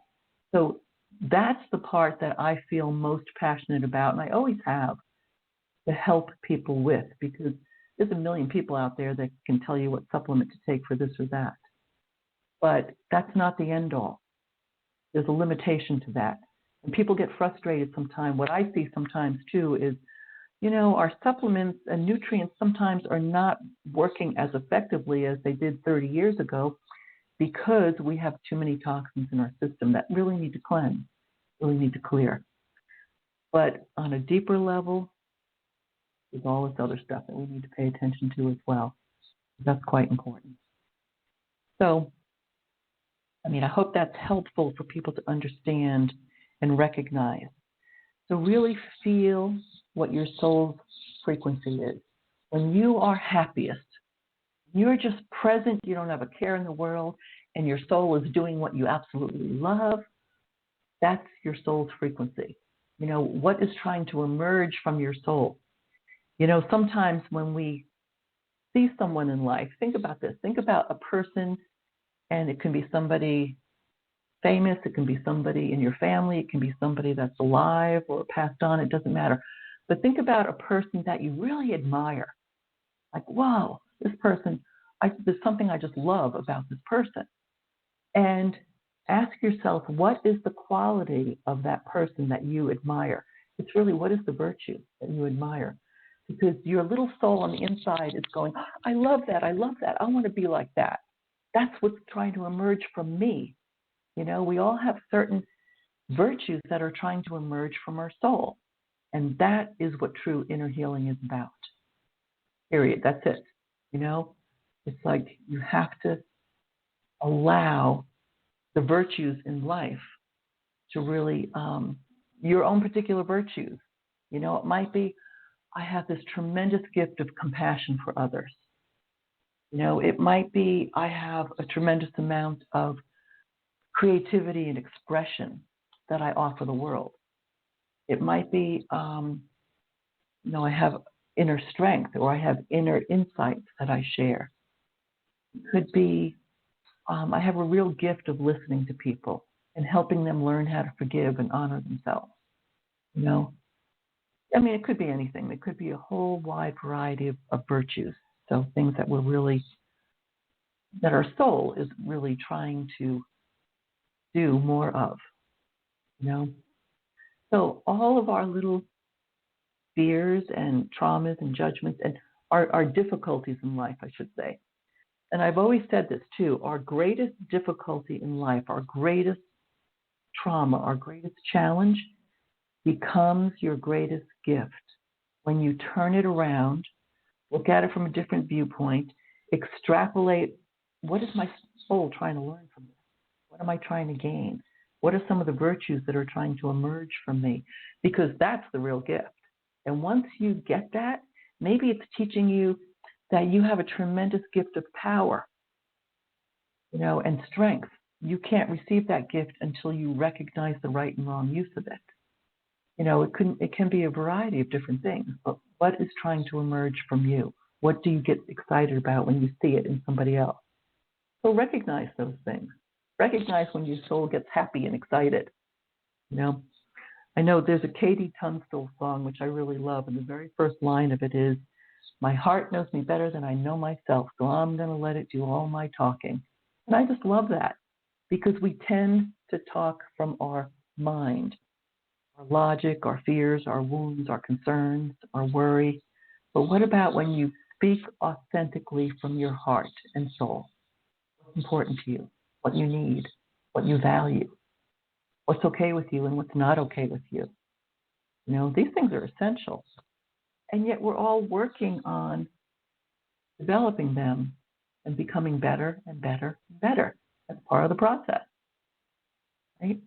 So that's the part that I feel most passionate about, and I always have, to help people with, because there's a million people out there that can tell you what supplement to take for this or that. But that's not the end all. There's a limitation to that. And people get frustrated sometimes. What I see sometimes too is, our supplements and nutrients sometimes are not working as effectively as they did 30 years ago because we have too many toxins in our system that really need to cleanse, really need to clear. But on a deeper level, there's all this other stuff that we need to pay attention to as well. That's quite important. So, I hope that's helpful for people to understand and recognize. So really feel what your soul's frequency is. When you are happiest, you're just present, you don't have a care in the world, and your soul is doing what you absolutely love, that's your soul's frequency. What is trying to emerge from your soul? Sometimes when we see someone in life, think about this. Think about a person, and it can be somebody famous, it can be somebody in your family, it can be somebody that's alive or passed on, it doesn't matter. But think about a person that you really admire. Like, wow, this person, there's something I just love about this person. And ask yourself, what is the quality of that person that you admire? It's really, what is the virtue that you admire? Because your little soul on the inside is going, I love that, I want to be like that. That's what's trying to emerge from me. We all have certain virtues that are trying to emerge from our soul. And that is what true inner healing is about. Period. That's it. It's like you have to allow the virtues in life to really, your own particular virtues. It might be, I have this tremendous gift of compassion for others. It might be, I have a tremendous amount of creativity and expression that I offer the world. It might be, I have inner strength, or I have inner insights that I share. It could be, I have a real gift of listening to people and helping them learn how to forgive and honor themselves. It could be anything. It could be a whole wide variety of virtues. So things that that our soul is really trying to do more of, So all of our little fears and traumas and judgments and our difficulties in life, I should say. And I've always said this too, our greatest difficulty in life, our greatest trauma, our greatest challenge becomes your greatest gift. When you turn it around, look at it from a different viewpoint, extrapolate what is my soul trying to learn from this? What am I trying to gain? What are some of the virtues that are trying to emerge from me? Because that's the real gift. And once you get that, maybe it's teaching you that you have a tremendous gift of power, and strength. You can't receive that gift until you recognize the right and wrong use of it. It can be a variety of different things, but what is trying to emerge from you? What do you get excited about when you see it in somebody else? So recognize those things. Recognize when your soul gets happy and excited. I know there's a Katie Tunstall song, which I really love, and the very first line of it is, "My heart knows me better than I know myself, so I'm going to let it do all my talking." And I just love that, because we tend to talk from our mind, our logic, our fears, our wounds, our concerns, our worry. But what about when you speak authentically from your heart and soul? What's important to you, what you need, what you value, what's okay with you and what's not okay with you. These things are essential. And yet we're all working on developing them and becoming better and better and better. That's part of the process, right?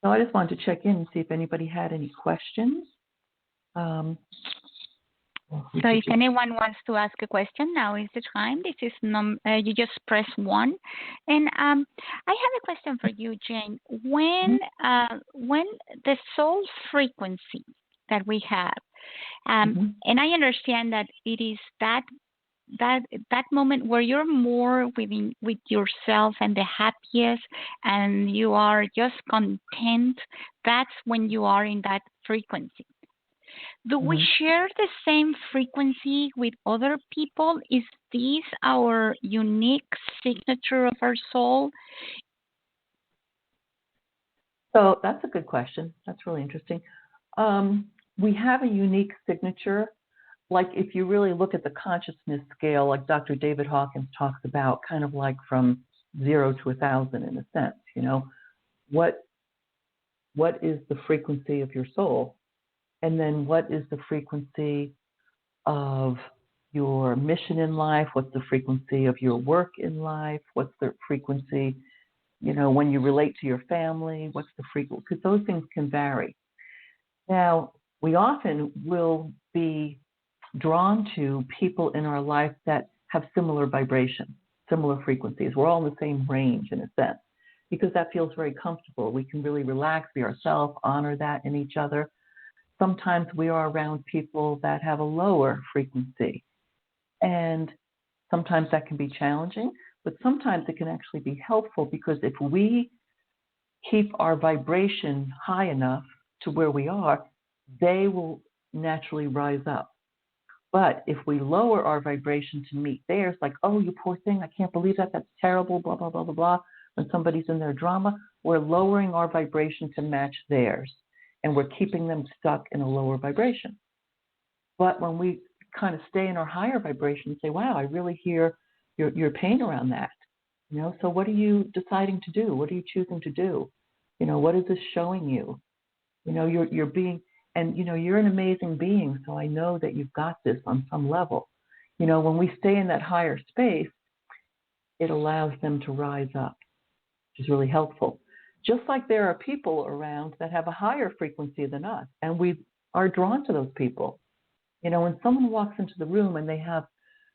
So I just wanted to check in and see if anybody had any questions. So if anyone wants to ask a question, now is the time. This is you just press 1. And I have a question for you, Jane. When the soul frequency that we have, and I understand that it is that moment where you're more with yourself and the happiest, and you are just content. That's when you are in that frequency. Do we share the same frequency with other people? Is this our unique signature of our soul? So that's a good question. That's really interesting. We have a unique signature. Like if you really look at the consciousness scale, like Dr. David Hawkins talks about, kind of like from 0 to 1,000 in a sense, what is the frequency of your soul? And then what is the frequency of your mission in life? What's the frequency of your work in life? What's the frequency, when you relate to your family? What's the frequency? Because those things can vary. Now, we often will be drawn to people in our life that have similar vibration, similar frequencies. We're all in the same range in a sense, because that feels very comfortable. We can really relax, be ourselves, honor that in each other. Sometimes we are around people that have a lower frequency, and sometimes that can be challenging, but sometimes it can actually be helpful, because if we keep our vibration high enough to where we are, they will naturally rise up. But if we lower our vibration to meet theirs, like, "Oh, you poor thing, I can't believe that, that's terrible, blah, blah, blah, blah, blah," when somebody's in their drama, we're lowering our vibration to match theirs. And we're keeping them stuck in a lower vibration. But when we kind of stay in our higher vibration and say, "Wow, I really hear your pain around that," so what are you deciding to do? What are you choosing to do? What is this showing you? You're being, and you're an amazing being, so I know that you've got this on some level. When we stay in that higher space, it allows them to rise up, which is really helpful. Just like there are people around that have a higher frequency than us, and we are drawn to those people. When someone walks into the room and they have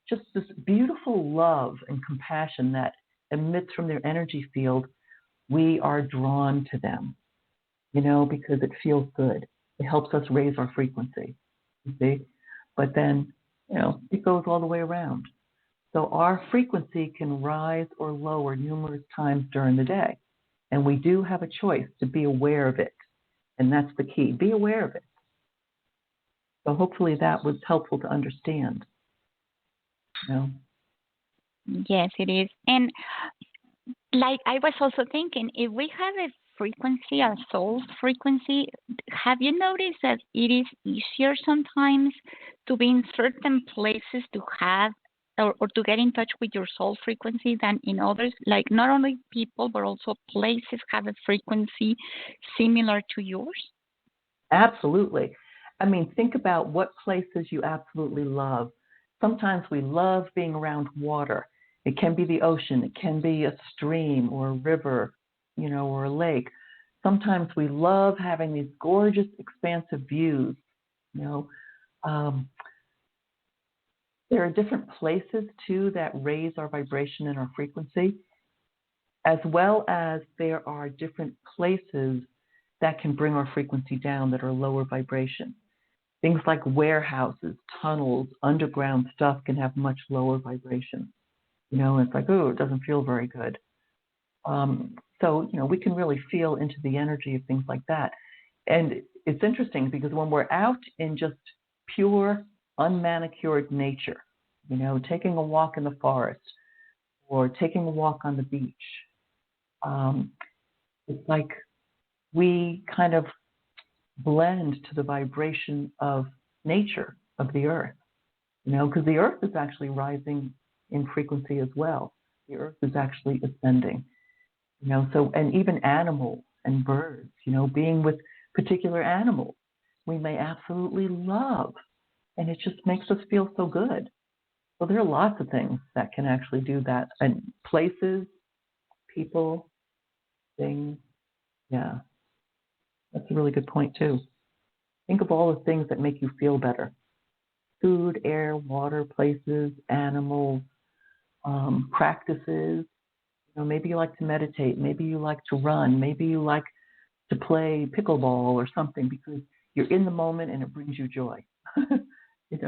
just this beautiful love and compassion that emits from their energy field, we are drawn to them, because it feels good. It helps us raise our frequency, you see? But then, it goes all the way around. So our frequency can rise or lower numerous times during the day. And we do have a choice to be aware of it. And that's the key. Be aware of it. So hopefully that was helpful to understand. Yes, it is. And like I was also thinking, if we have a frequency, a soul frequency, have you noticed that it is easier sometimes to be in certain places to have or to get in touch with your soul frequency than in others? Like not only people, but also places have a frequency similar to yours? Absolutely. I mean, think about what places you absolutely love. Sometimes we love being around water. It can be the ocean. It can be a stream or a river, or a lake. Sometimes we love having these gorgeous, expansive views. There are different places, too, that raise our vibration and our frequency, as well as there are different places that can bring our frequency down that are lower vibration. Things like warehouses, tunnels, underground stuff can have much lower vibration. It's like, oh, it doesn't feel very good. So, we can really feel into the energy of things like that. And it's interesting because when we're out in just pure, unmanicured nature, taking a walk in the forest or taking a walk on the beach, it's like we kind of blend to the vibration of nature, of the earth, because the earth is actually rising in frequency as well. The earth is actually ascending, so, and even animals and birds, being with particular animals we may absolutely love, and it just makes us feel so good. So there are lots of things that can actually do that, and places, people, things, yeah. That's a really good point, too. Think of all the things that make you feel better. Food, air, water, places, animals, practices. Maybe you like to meditate. Maybe you like to run. Maybe you like to play pickleball or something because you're in the moment and it brings you joy. It's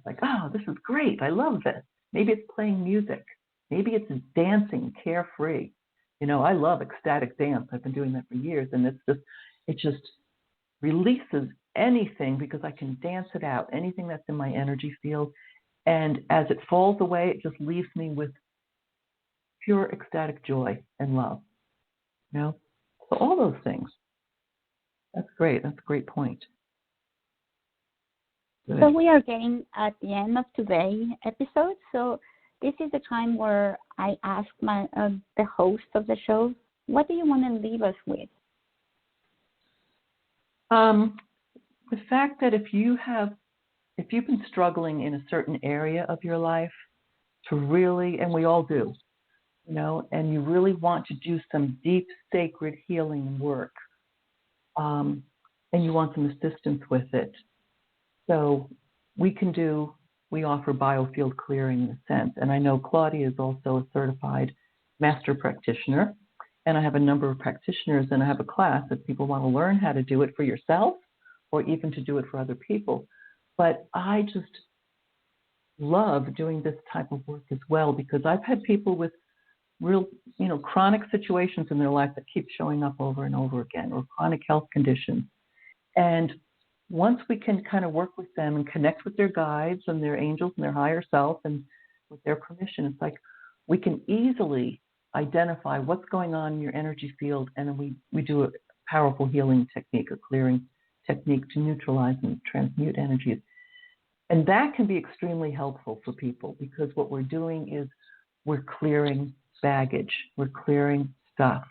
like, oh, this is great. I love this. Maybe it's playing music. Maybe it's dancing, carefree. I love ecstatic dance. I've been doing that for years, and it just releases anything because I can dance it out, anything that's in my energy field. And as it falls away, it just leaves me with pure ecstatic joy and love. So all those things. That's great. That's a great point. Good. So we are getting at the end of today's episode. So this is the time where I ask the host of the show, what do you want to leave us with? The fact that if you've been struggling in a certain area of your life to really, and we all do, and you really want to do some deep, sacred healing work, and you want some assistance with it. So we offer biofield clearing in a sense. And I know Claudia is also a certified master practitioner. And I have a number of practitioners, and I have a class if people want to learn how to do it for yourself or even to do it for other people. But I just love doing this type of work as well because I've had people with real, chronic situations in their life that keep showing up over and over again, or chronic health conditions. And once we can kind of work with them and connect with their guides and their angels and their higher self and with their permission, it's like we can easily identify what's going on in your energy field, and then we do a powerful healing technique, a clearing technique to neutralize and transmute energies. And that can be extremely helpful for people because what we're doing is we're clearing baggage, we're clearing stuff,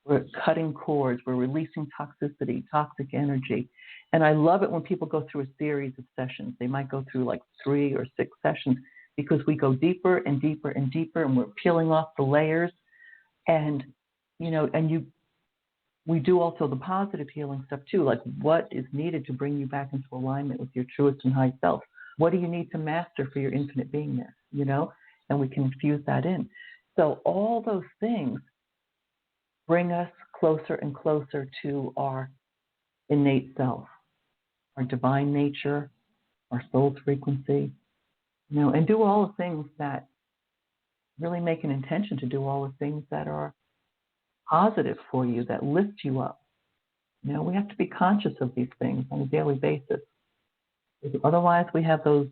we're cutting cords, we're releasing toxicity, toxic energy. And I love it when people go through a series of sessions. They might go through like 3 or 6 sessions because we go deeper and deeper and deeper, and we're peeling off the layers. And, we do also the positive healing stuff too, like what is needed to bring you back into alignment with your truest and high self. What do you need to master for your infinite beingness, And we can infuse that in. So all those things bring us closer and closer to our innate self, our divine nature, our soul's frequency, and do all the things that really make an intention to do all the things that are positive for you, that lift you up. We have to be conscious of these things on a daily basis. Otherwise, we have those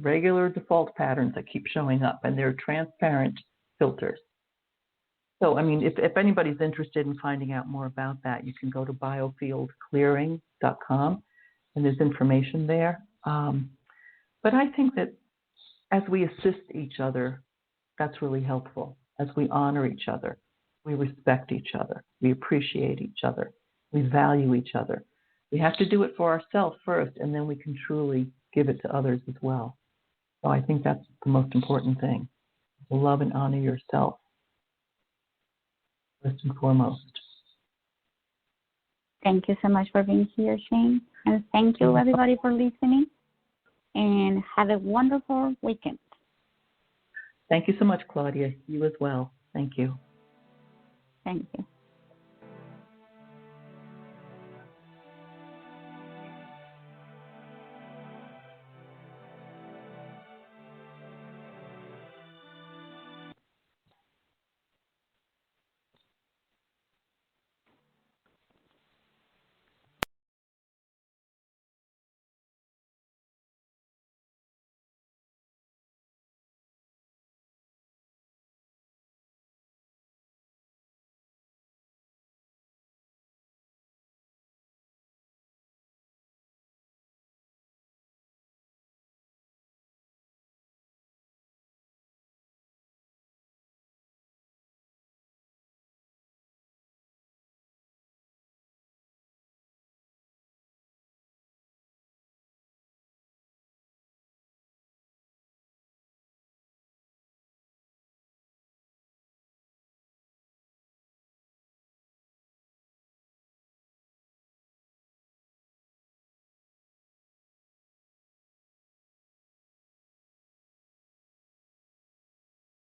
regular default patterns that keep showing up, and they're transparent filters. So, if anybody's interested in finding out more about that, you can go to biofieldclearing.com, and there's information there. But I think that as we assist each other, that's really helpful. As we honor each other, we respect each other, we appreciate each other, we value each other. We have to do it for ourselves first, and then we can truly give it to others as well. So I think that's the most important thing. love and honor yourself first and foremost. Thank you so much for being here, Shane. And thank you, everybody, for listening. And have a wonderful weekend. Thank you so much, Claudia. You as well. Thank you. Thank you.